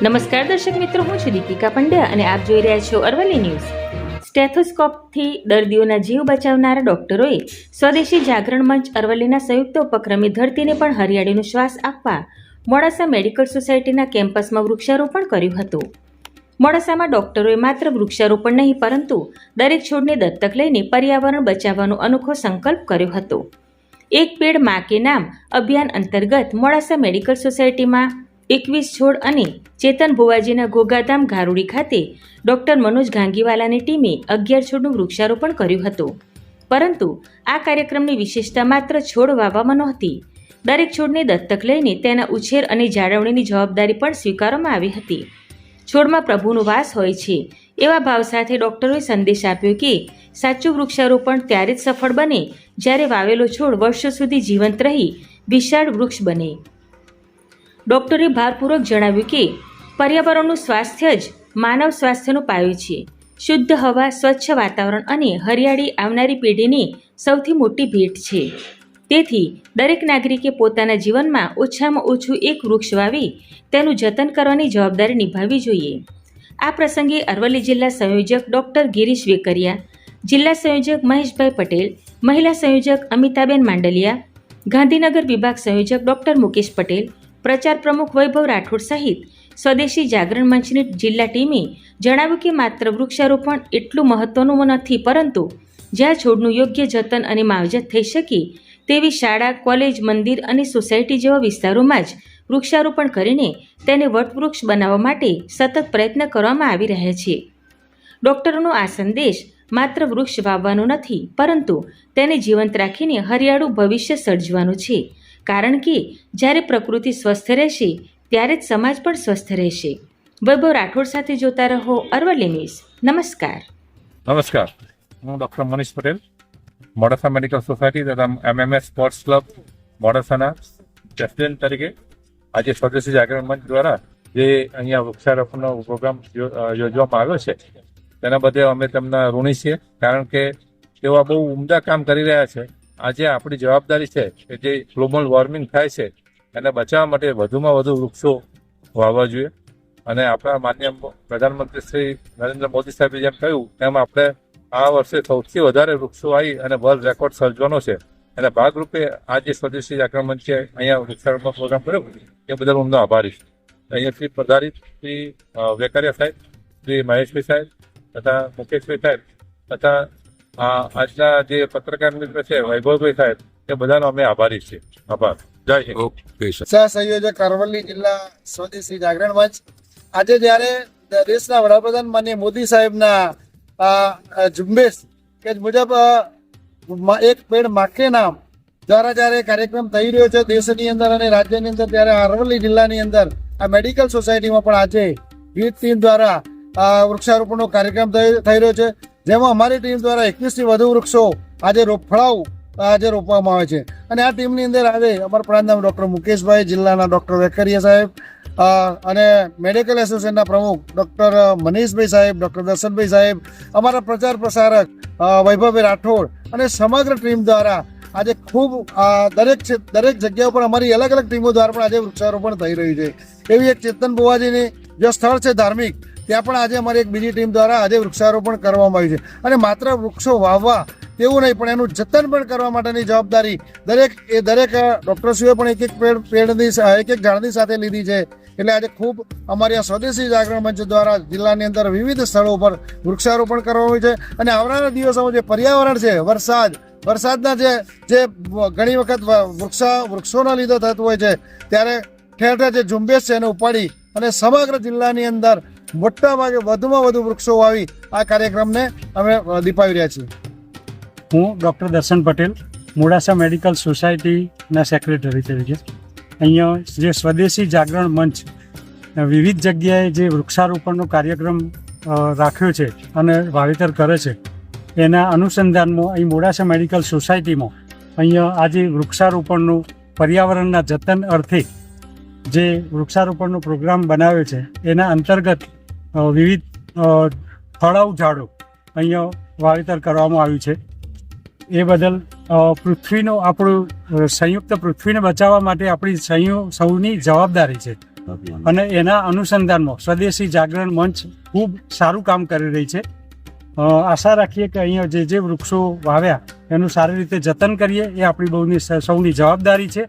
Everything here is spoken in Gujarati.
નમસ્કાર દર્શક મિત્રો, હું છું દીપિકા પંડ્યા અને આપ જોઈ રહ્યા છો અરવલ્લી ન્યૂઝ. સ્ટેથોસ્કોપથી દર્દીઓના જીવ બચાવનારા ડોક્ટરોએ સ્વદેશી જાગરણ મંચ અરવલ્લીના સંયુક્ત ઉપક્રમે ધરતીને પણ હરિયાળીનો શ્વાસ આપવા મોડાસા મેડિકલ સોસાયટીના કેમ્પસમાં વૃક્ષારોપણ કર્યું હતું. મોડાસામાં ડોક્ટરોએ માત્ર વૃક્ષારોપણ નહીં પરંતુ દરેક છોડને દત્તક લઈને પર્યાવરણ બચાવવાનો અનોખો સંકલ્પ કર્યો હતો. એક પેડ માં કે નામ અભિયાન અંતર્ગત મોડાસા મેડિકલ સોસાયટીમાં 21 છોડ અને ચેતન ભુવાજીના ગોગાધામ ગારુડી ખાતે ડોક્ટર મનોજ ગાંગીવાલાની ટીમે 11 છોડનું વૃક્ષારોપણ કર્યું હતું. પરંતુ આ કાર્યક્રમની વિશેષતા માત્ર છોડ વાવવામાં નહોતી. દરેક છોડને દત્તક લઈને તેના ઉછેર અને જાળવણીની જવાબદારી પણ સ્વીકારવામાં આવી હતી. છોડમાં પ્રભુનો વાસ હોય છે એવા ભાવ સાથે ડોક્ટરોએ સંદેશ આપ્યો કે સાચું વૃક્ષારોપણ ત્યારે જ સફળ બને જ્યારે વાવેલો છોડ વર્ષો સુધી જીવંત રહી વિશાળ વૃક્ષ બને. ડોક્ટરે ભારપૂર્વક જણાવ્યું કે પર્યાવરણનું સ્વાસ્થ્ય જ માનવ સ્વાસ્થ્યનો પાયો છે. શુદ્ધ હવા, સ્વચ્છ વાતાવરણ અને હરિયાળી આવનારી પેઢીની સૌથી મોટી ભેટ છે. તેથી દરેક નાગરિકે પોતાના જીવનમાં ઓછામાં ઓછું એક વૃક્ષ વાવી તેનું જતન કરવાની જવાબદારી નિભાવવી જોઈએ. આ પ્રસંગે અરવલ્લી જિલ્લા સંયોજક ડોક્ટર ગિરીશ વેકરિયા, જિલ્લા સંયોજક મહેશભાઈ પટેલ, મહિલા સંયોજક અમિતાબેન માંડલિયા, ગાંધીનગર વિભાગ સંયોજક ડોક્ટર મુકેશ પટેલ, પ્રચાર પ્રમુખ વૈભવ રાઠોડ સહિત સ્વદેશી જાગરણ મંચની જિલ્લા ટીમે જણાવ્યું કે માત્ર વૃક્ષારોપણ એટલું મહત્વનું નથી, પરંતુ જ્યાં છોડનું યોગ્ય જતન અને માવજત થઈ શકે તેવી શાળા, કોલેજ, મંદિર અને સોસાયટી જેવા વિસ્તારોમાં જ વૃક્ષારોપણ કરીને તેને વટવૃક્ષ બનાવવા માટે સતત પ્રયત્ન કરવામાં આવી રહ્યા છે. ડોક્ટરોનો આ સંદેશ માત્ર વૃક્ષ વાવવાનો નથી પરંતુ તેને જીવંત રાખીને હરિયાળું ભવિષ્ય સર્જવાનું છે. કારણ કે જ્યારે પ્રકૃતિ સ્વસ્થ રહેશે ત્યારે જ સમાજ પણ સ્વસ્થ રહેશે. વૈભવ રાઠોડ સાથે જોતા રહો અરવલ્લી ન્યૂઝ. નમસ્કાર. હું doctor Manish Patel, Modasa medical society તથા MMS સ્પોર્ટ્સ ક્લબ મોડાસાના પ્રેસિડેન્ટ તરીકે આજે સ્વદેશી જાગરણ મંચ દ્વારા જે અહીંયા વૃક્ષારોપણનો પ્રોગ્રામ યોજવામાં આવ્યો છે તેના બદલે અમે તેમના ઋણી છીએ. કારણ કે તેઓ બહુ ઉમદા કામ કરી રહ્યા છે. આજે આપણી જવાબદારી છે કે જે ગ્લોબલ વોર્મિંગ થાય છે એને બચાવવા માટે વધુમાં વધુ વૃક્ષો વાવવા જોઈએ. અને આપણા માન્ય પ્રધાનમંત્રી શ્રી નરેન્દ્ર મોદી સાહેબે જેમ કહ્યું તેમ આપણે આ વર્ષે સૌથી વધારે વૃક્ષો આવી અને વર્લ્ડ રેકોર્ડ સર્જવાનો છે. અને ભાગરૂપે આજે સ્વદેશી જાગરણ મંચે અહીંયા વૃક્ષારોપણ પ્રોગ્રામ કર્યો એ બદલ હું આભારી છું. અહીંયાથી પ્રધારિત શ્રી વેકરિયા સાહેબ, શ્રી મહેશભાઈ સાહેબ તથા મુકેશભાઈ સાહેબ તથા આજના જે પત્રકાર મિત્ર છે વૈભવભાઈ સાહેબ, એ બધાનો અમે આભારી છીએ. આભાર. જય હિન્દ. સહ સંયોજક અરવલ્લી જિલ્લા સ્વદેશી જાગરણ મંચ આજે જ્યારે દેશના વડાપ્રધાન માનનીય મોદી સાહેબના ઝુંબેશ કે મુજબ એક પેડ માકે નામ દ્વારા જ્યારે કાર્યક્રમ થઈ રહ્યો છે દેશની અંદર અને રાજ્યની અંદર, ત્યારે અરવલ્લી જિલ્લાની અંદર આ મેડિકલ સોસાયટીમાં પણ આજે વિવિધ ટીમ દ્વારા વૃક્ષારોપણનો કાર્યક્રમ થઈ રહ્યો છે, જેમાં અમારી ટીમ દ્વારા 21 થી વધુ વૃક્ષો આજે રોપવામાં આવે છે. અને આ ટીમની અંદર આવે અમારા પ્રધાન ડૉક્ટર મુકેશભાઈ, જિલ્લાના ડૉક્ટર વેકરિયા સાહેબ અને મેડિકલ એસોસિએશનના પ્રમુખ ડૉક્ટર મનીષભાઈ સાહેબ, ડૉક્ટર દર્શનભાઈ સાહેબ, અમારા પ્રચાર પ્રસારક વૈભવભાઈ રાઠોડ અને સમગ્ર ટીમ દ્વારા આજે ખૂબ દરેક જગ્યા ઉપર અમારી અલગ અલગ ટીમો દ્વારા પણ આજે વૃક્ષારોપણ થઈ રહ્યું છે. એવી એક ચેતન ભુવાજીની જે સ્થળ છે ધાર્મિક, ત્યાં પણ આજે અમારી એક બીજી ટીમ દ્વારા આજે વૃક્ષારોપણ કરવામાં આવ્યું છે. અને માત્ર વૃક્ષો વાવવા તેવું નહીં પણ એનું જતન પણ કરવા માટેની જવાબદારી દરેક ડૉક્ટરશ્રીઓએ પણ એક એક ઝાડની સાથે લીધી છે. એટલે આજે ખૂબ અમારી આ સ્વદેશી જાગરણ મંચ દ્વારા જિલ્લાની અંદર વિવિધ સ્થળો પર વૃક્ષારોપણ કરવામાં આવ્યું છે. અને આવનારા દિવસોમાં જે પર્યાવરણ છે, વરસાદના જે ઘણી વખત વૃક્ષોના લીધે થતું હોય છે, ત્યારે ઠેર ઠેર જે ઝુંબેશ છે એને ઉપાડી અને સમગ્ર જિલ્લાની અંદર મોટા ભાગે વધુમાં વધુ વૃક્ષો વાવી આ કાર્યક્રમને અમે દીપાવી રહ્યા છીએ. હું ડૉક્ટર દર્શન પટેલ, મોડાસા મેડિકલ સોસાયટીના સેક્રેટરી તરીકે અહીંયા જે સ્વદેશી જાગરણ મંચ વિવિધ જગ્યાએ જે વૃક્ષારોપણનો કાર્યક્રમ રાખ્યો છે અને વાવેતર કરે છે, એના અનુસંધાનમાં અહીં મોડાસા મેડિકલ સોસાયટીમાં અહીંયા આજે વૃક્ષારોપણનું પર્યાવરણના જતન અર્થે જે વૃક્ષારોપણનો પ્રોગ્રામ બનાવ્યો છે એના અંતર્ગત વિવિધ ફળાઉ ઝાડો અહીંયા વાવેતર કરવામાં આવ્યું છે. એ બદલ આપણું સંયુક્ત પૃથ્વીને બચાવવા માટે આપણી સૌની જવાબદારી છે. અને એના અનુસંધાનમાં સ્વદેશી જાગરણ મંચ ખૂબ સારું કામ કરી રહી છે. આશા રાખીએ કે અહીંયા જે વૃક્ષો વાવ્યા એનું સારી રીતે જતન કરીએ એ આપણી સૌની જવાબદારી છે.